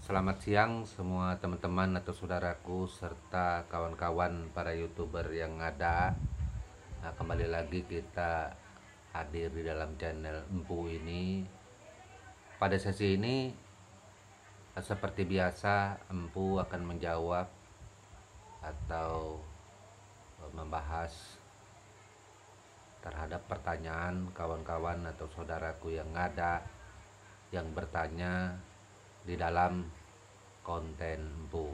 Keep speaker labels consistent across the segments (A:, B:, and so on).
A: Selamat siang semua teman-teman atau saudaraku serta kawan-kawan para YouTuber yang ada. Nah, kembali lagi kita hadir di dalam channel Empu ini. Pada sesi ini seperti biasa Empu akan menjawab atau membahas terhadap pertanyaan kawan-kawan atau saudaraku yang ada yang bertanya di dalam konten Bu.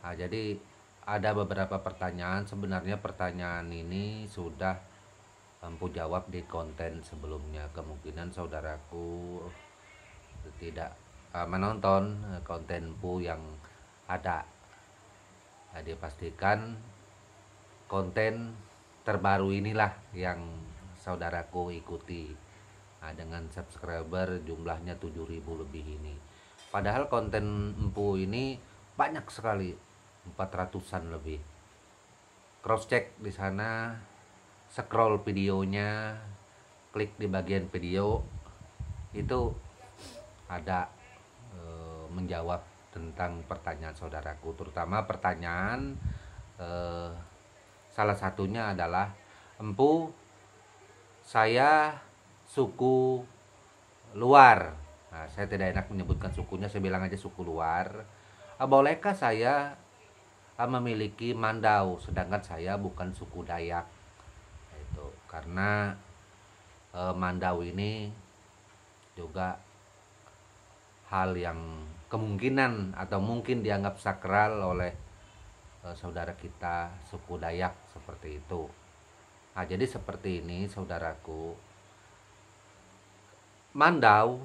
A: Nah, jadi ada beberapa pertanyaan. Sebenarnya pertanyaan ini sudah Empu jawab di konten sebelumnya. Kemungkinan saudaraku tidak menonton konten Empu yang ada. Jadi pastikan konten terbaru inilah yang saudaraku ikuti. Nah, dengan subscriber jumlahnya 7.000 lebih ini. Padahal konten Empu ini banyak sekali, 400-an lebih. Cross check di sana, scroll videonya, klik di bagian video itu ada menjawab tentang pertanyaan saudaraku, terutama pertanyaan salah satunya adalah, Empu, saya suku luar. Nah, saya tidak enak menyebutkan sukunya, saya bilang aja suku luar. Bolehkah saya memiliki mandau sedangkan saya bukan suku Dayak? Itu karena mandau ini juga hal yang kemungkinan atau mungkin dianggap sakral oleh saudara kita suku Dayak seperti itu. Nah, jadi seperti ini saudaraku, mandau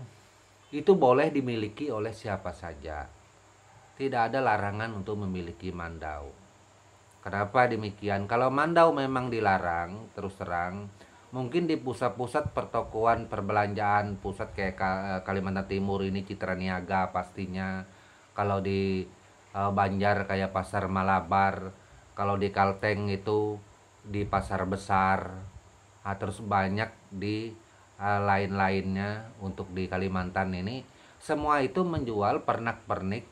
A: itu boleh dimiliki oleh siapa saja. Tidak ada larangan untuk memiliki mandau. Kenapa demikian? Kalau mandau memang dilarang, terus terang, mungkin di pusat-pusat pertokoan perbelanjaan, pusat kayak Kalimantan Timur ini Citra Niaga pastinya. Kalau di Banjar kayak Pasar Malabar, kalau di Kalteng itu di pasar besar. Nah, terus banyak di lain-lainnya. Untuk di Kalimantan ini semua itu menjual pernak-pernik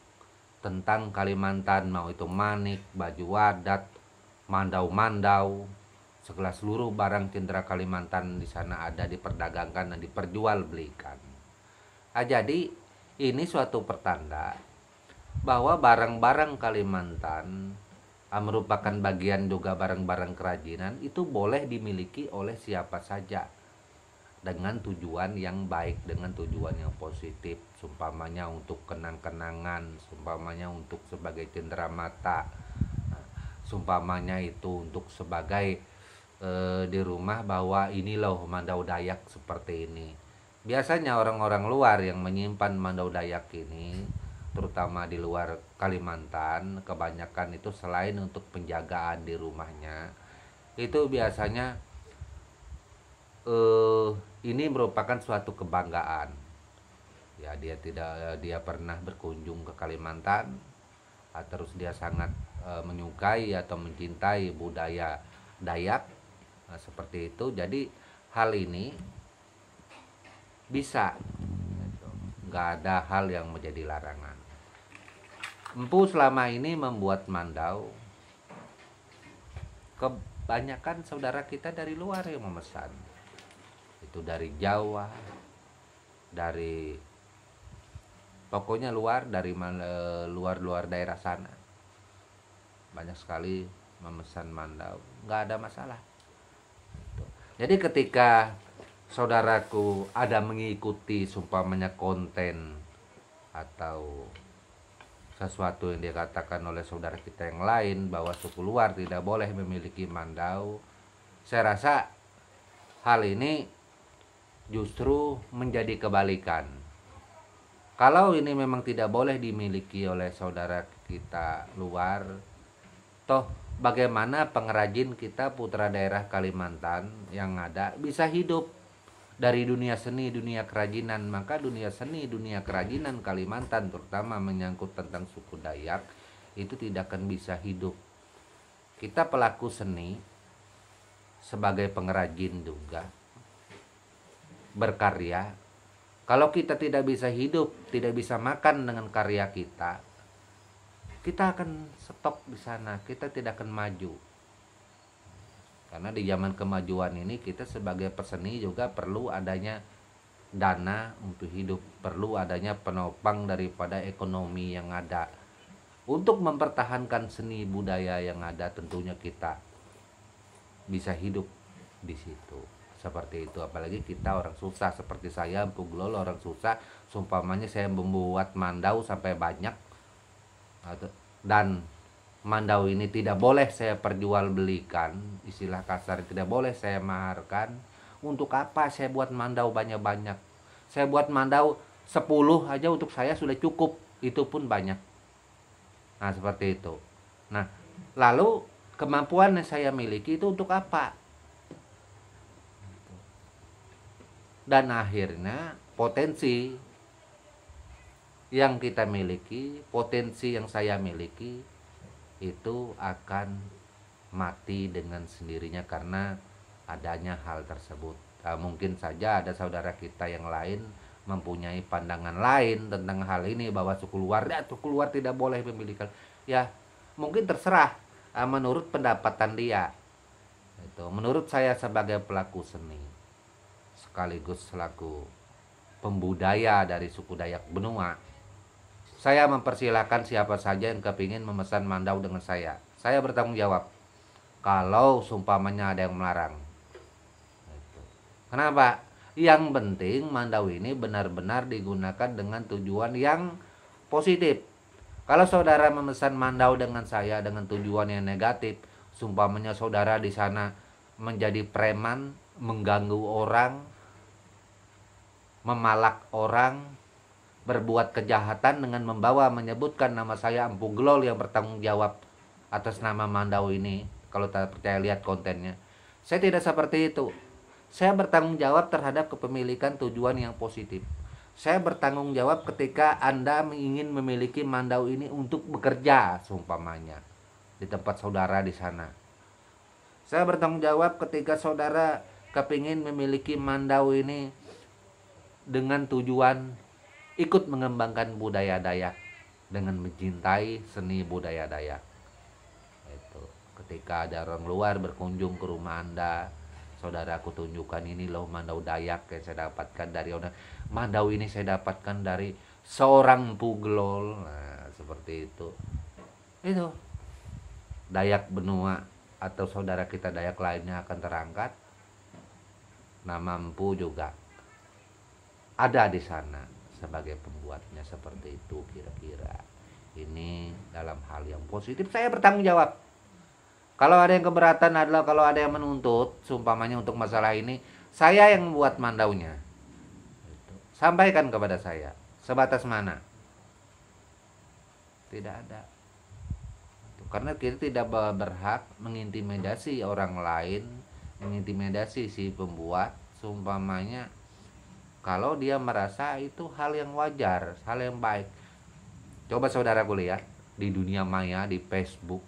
A: tentang Kalimantan, mau itu manik, baju adat, mandau-mandau, segala seluruh barang cendera Kalimantan di sana ada diperdagangkan dan diperjualbelikan. Jadi ini suatu pertanda bahwa barang-barang Kalimantan merupakan bagian juga barang-barang kerajinan, itu boleh dimiliki oleh siapa saja dengan tujuan yang baik, dengan tujuan yang positif, sumpamanya untuk kenang-kenangan, sumpamanya untuk sebagai cendera mata, sumpamanya itu untuk sebagai di rumah bahwa ini loh mandau Dayak seperti ini. Biasanya orang-orang luar yang menyimpan mandau Dayak ini, terutama di luar Kalimantan, kebanyakan itu selain untuk penjagaan di rumahnya, itu biasanya ini merupakan suatu kebanggaan. Ya, dia pernah berkunjung ke Kalimantan, terus dia sangat menyukai atau mencintai budaya Dayak, seperti itu. Jadi hal ini bisa, nggak ada hal yang menjadi larangan. Empu selama ini membuat mandau, kebanyakan saudara kita dari luar yang memesan. Itu dari Jawa, dari pokoknya luar, dari luar daerah sana, banyak sekali memesan mandau, nggak ada masalah. Jadi ketika saudaraku ada mengikuti sumpamanya konten atau sesuatu yang dikatakan oleh saudara kita yang lain bahwa suku luar tidak boleh memiliki mandau, saya rasa hal ini justru menjadi kebalikan. Kalau ini memang tidak boleh dimiliki oleh saudara kita luar, toh bagaimana pengrajin kita putra daerah Kalimantan yang ada bisa hidup dari dunia seni, dunia kerajinan? Maka dunia seni, dunia kerajinan Kalimantan, terutama menyangkut tentang suku Dayak, itu tidak akan bisa hidup. Kita pelaku seni sebagai pengrajin juga berkarya, Kalau kita tidak bisa hidup, tidak bisa makan dengan karya kita akan stop di sana, kita tidak akan maju. Karena di zaman kemajuan ini kita sebagai peseni juga perlu adanya dana untuk hidup, perlu adanya penopang daripada ekonomi yang ada. Untuk mempertahankan seni budaya yang ada, tentunya kita bisa hidup di situ. Seperti itu, apalagi kita orang susah seperti saya, Empu Glol orang susah. Sumpamanya saya membuat mandau sampai banyak, dan mandau ini tidak boleh saya perjualbelikan, istilah kasar, tidak boleh saya maharkan. Untuk apa saya buat mandau banyak-banyak? Saya buat mandau 10 aja untuk saya sudah cukup, itu pun banyak. Nah seperti itu. Nah lalu kemampuan yang saya miliki itu untuk apa? Dan akhirnya potensi yang kita miliki, potensi yang saya miliki itu akan mati dengan sendirinya karena adanya hal tersebut. Mungkin saja ada saudara kita yang lain mempunyai pandangan lain tentang hal ini, bahwa suku luar tidak boleh memiliki. Ya mungkin terserah, menurut pendapatan dia. Itu menurut saya sebagai pelaku seni sekaligus selaku pembudaya dari suku Dayak Benua, saya mempersilahkan siapa saja yang kepingin memesan mandau dengan saya. Saya bertanggung jawab kalau sumpamanya ada yang melarang. Kenapa? Yang penting mandau ini benar-benar digunakan dengan tujuan yang positif. Kalau saudara memesan mandau dengan saya dengan tujuan yang negatif, sumpamanya saudara di sana menjadi preman, mengganggu orang, memalak orang, berbuat kejahatan dengan menyebutkan nama saya Empu Glol yang bertanggung jawab atas nama mandau ini. Kalau tak percaya lihat kontennya. Saya tidak seperti itu. Saya bertanggung jawab terhadap kepemilikan tujuan yang positif. Saya bertanggung jawab ketika Anda ingin memiliki mandau ini untuk bekerja, seumpamanya di tempat saudara di sana. Saya bertanggung jawab ketika saudara kepingin memiliki mandau ini dengan tujuan ikut mengembangkan budaya Dayak dengan mencintai seni budaya Dayak. Itu ketika ada orang luar berkunjung ke rumah Anda, saudara aku tunjukkan ini loh mandau Dayak yang saya dapatkan dari orang. Mandau ini saya dapatkan dari seorang Empu Glol. Nah, seperti itu. Itu Dayak Benua atau saudara kita Dayak lainnya akan terangkat. Nama Empu juga ada di sana sebagai pembuatnya, seperti itu kira-kira. Ini dalam hal yang positif saya bertanggung jawab. Kalau ada yang keberatan adalah kalau ada yang menuntut, seumpamanya untuk masalah ini, saya yang membuat mandaunya. Sampaikan kepada saya. Sebatas mana? Tidak ada. Karena kita tidak berhak mengintimidasi orang lain, mengintimidasi si pembuat, seumpamanya kalau dia merasa itu hal yang wajar, hal yang baik. Coba saudaraku lihat di dunia maya, di Facebook,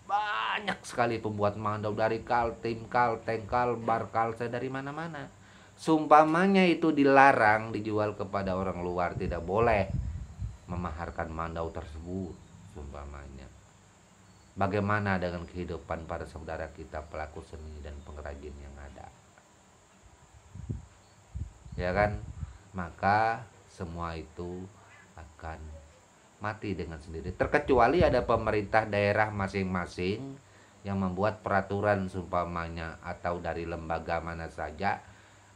A: banyak sekali pembuat mandau dari Kaltim, Kalteng, Kalbar, Kalse, dari mana-mana. Sumpamanya itu dilarang dijual kepada orang luar, tidak boleh memaharkan mandau tersebut, sumpamanya. Bagaimana dengan kehidupan para saudara kita pelaku seni dan pengrajin yang ada? Ya kan? Maka semua itu akan mati dengan sendiri, terkecuali ada pemerintah daerah masing-masing yang membuat peraturan sumpamanya, atau dari lembaga mana saja,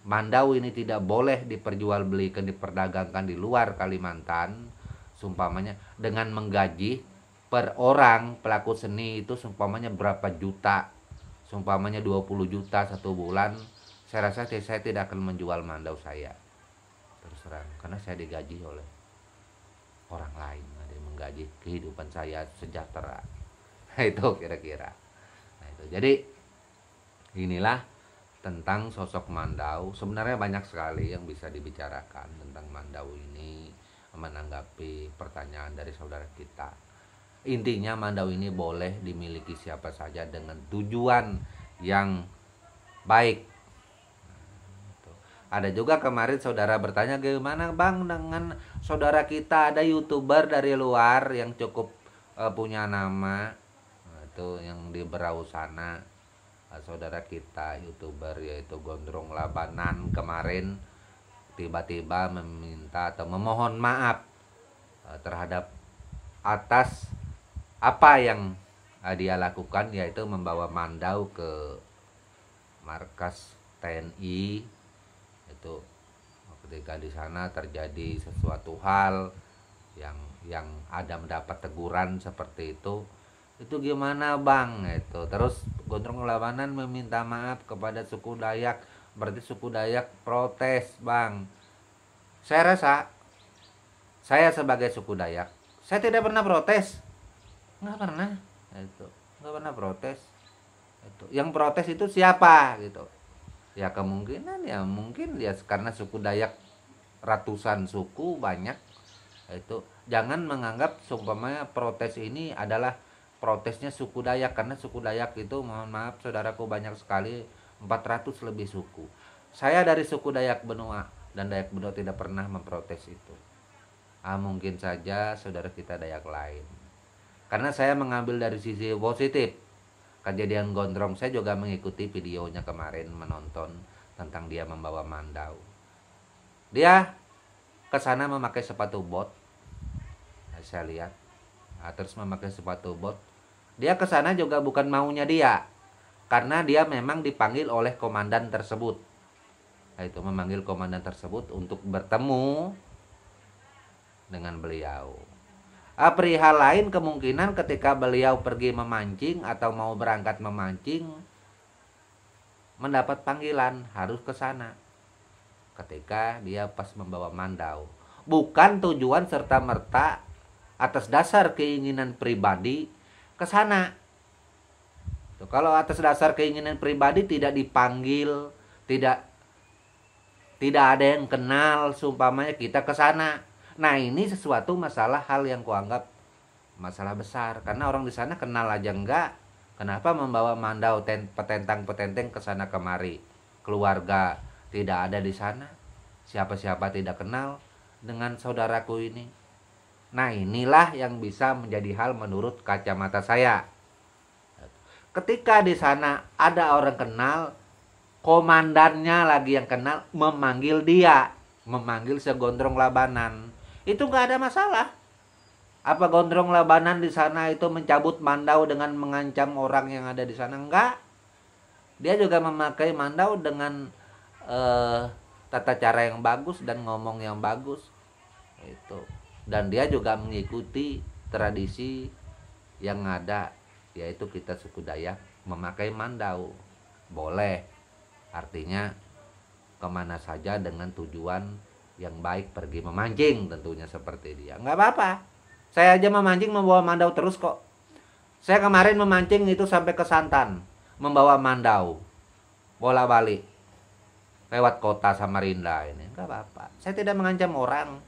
A: mandau ini tidak boleh diperjualbelikan, diperdagangkan di luar Kalimantan, sumpamanya dengan menggaji per orang pelaku seni itu sumpamanya berapa juta, sumpamanya 20 juta satu bulan. Saya rasa saya tidak akan menjual mandau saya, terserah, karena saya digaji oleh orang lain, ada yang menggaji kehidupan saya sejahtera. Itu kira-kira. Nah, itu. Jadi inilah tentang sosok mandau. Sebenarnya banyak sekali yang bisa dibicarakan tentang mandau ini, menanggapi pertanyaan dari saudara kita. Intinya mandau ini boleh dimiliki siapa saja dengan tujuan yang baik. Ada juga kemarin saudara bertanya, gimana bang dengan saudara kita ada YouTuber dari luar yang cukup punya nama. Nah, itu yang di Berau sana. Saudara kita YouTuber yaitu Gondrong Labanan kemarin tiba-tiba meminta atau memohon maaf terhadap atas apa yang dia lakukan, yaitu membawa Mandau ke markas TNI. Itu ketika di sana terjadi sesuatu hal yang ada mendapat teguran seperti itu gimana bang? Itu terus Gondrong Labanan meminta maaf kepada suku Dayak, berarti suku Dayak protes bang. Saya rasa saya sebagai suku Dayak, saya tidak pernah protes, nggak pernah. Itu nggak pernah protes. Itu yang protes itu siapa gitu? Ya kemungkinan ya mungkin ya karena suku Dayak ratusan suku banyak. Itu jangan menganggap seumpamanya protes ini adalah protesnya suku Dayak, karena suku Dayak itu mohon maaf saudaraku banyak sekali, 400 lebih suku. Saya dari suku Dayak Benua dan Dayak Benua tidak pernah memprotes itu. Mungkin saja saudara kita Dayak lain. Karena saya mengambil dari sisi positif kejadian Gondrong, saya juga mengikuti videonya kemarin, menonton tentang dia membawa Mandau. Dia ke sana memakai sepatu bot, saya lihat. Terus memakai sepatu bot. Dia ke sana juga bukan maunya dia, karena dia memang dipanggil oleh komandan tersebut. Itu memanggil komandan tersebut untuk bertemu dengan beliau. Perihal lain kemungkinan ketika beliau pergi memancing atau mau berangkat memancing, mendapat panggilan harus ke sana. Ketika dia pas membawa Mandau, bukan tujuan serta merta atas dasar keinginan pribadi ke sana. Kalau atas dasar keinginan pribadi tidak dipanggil, tidak ada yang kenal, seumpamanya kita ke sana. Nah ini sesuatu masalah hal yang kuanggap masalah besar, karena orang di sana kenal aja enggak. Kenapa membawa Mandau petentang-petenteng ke sana kemari? Keluarga tidak ada di sana, siapa-siapa tidak kenal dengan saudaraku ini. Nah inilah yang bisa menjadi hal menurut kacamata saya. Ketika di sana ada orang kenal, komandannya lagi yang kenal memanggil dia, memanggil segondrong Labanan, itu nggak ada masalah. Apa Gondrong Labanan di sana itu mencabut Mandau dengan mengancam orang yang ada di sana? Enggak. Dia juga memakai Mandau dengan tata cara yang bagus dan ngomong yang bagus. Itu. Dan dia juga mengikuti tradisi yang ada, yaitu kita suku Dayak memakai Mandau. Boleh. Artinya kemana saja dengan tujuan yang baik, pergi memancing tentunya seperti dia. Enggak apa-apa. Saya aja memancing membawa Mandau terus kok. Saya kemarin memancing itu sampai ke Santan, membawa Mandau, bola balik lewat kota Samarinda ini. Enggak apa-apa. Saya tidak mengancam orang.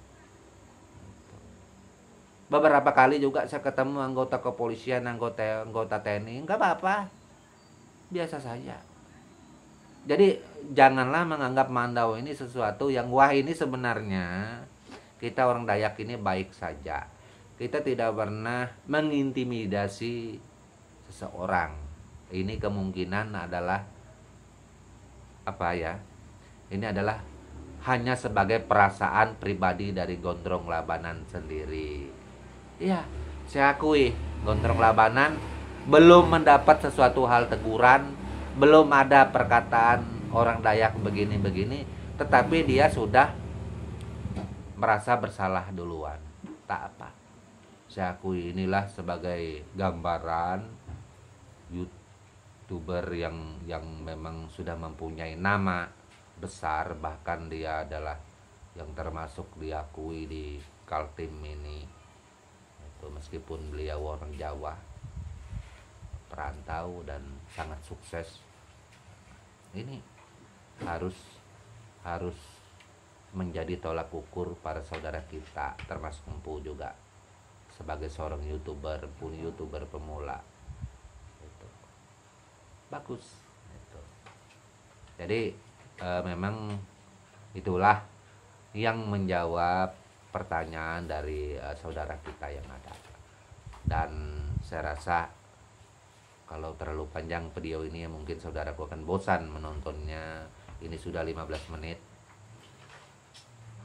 A: Beberapa kali juga saya ketemu anggota kepolisian, anggota TNI. Enggak apa-apa. Biasa saja. Jadi janganlah menganggap Mandau ini sesuatu yang wah, ini sebenarnya kita orang Dayak ini baik saja. Kita tidak pernah mengintimidasi seseorang. Ini kemungkinan adalah apa ya? Ini adalah hanya sebagai perasaan pribadi dari Gondrong Labanan sendiri. Iya, saya akui Gondrong Labanan belum mendapat sesuatu hal teguran, belum ada perkataan orang Dayak begini-begini, tetapi dia sudah merasa bersalah duluan. Tak apa. Saya akui inilah sebagai gambaran YouTuber yang memang sudah mempunyai nama besar, bahkan dia adalah yang termasuk diakui di Kaltim ini. Itu meskipun beliau orang Jawa, perantau dan sangat sukses. Ini harus menjadi tolak ukur para saudara kita, termasuk Empu juga sebagai seorang YouTuber pemula. Itu bagus itu. Jadi memang Itulah yang menjawab pertanyaan dari saudara kita yang ada. Dan saya rasa kalau terlalu panjang video ini mungkin saudaraku akan bosan menontonnya. Ini sudah 15 menit.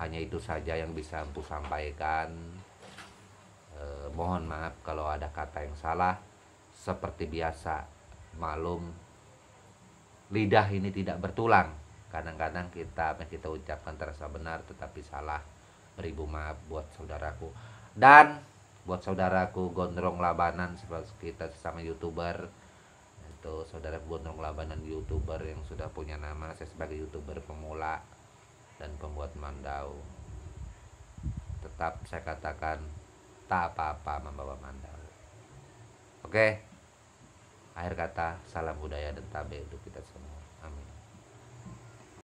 A: Hanya itu saja yang bisa aku sampaikan. Mohon maaf kalau ada kata yang salah. Seperti biasa, maklum lidah ini tidak bertulang. Kadang-kadang apa yang kita ucapkan terasa benar tetapi salah. Beribu maaf buat saudaraku. Dan buat saudaraku Gondrong Labanan, seperti kita sesama YouTuber, itu saudara Gondrong Labanan YouTuber yang sudah punya nama. Saya sebagai YouTuber pemula dan pembuat mandau, tetap saya katakan tak apa-apa membawa mandau. Oke, akhir kata, salam budaya dan tabe untuk kita semua.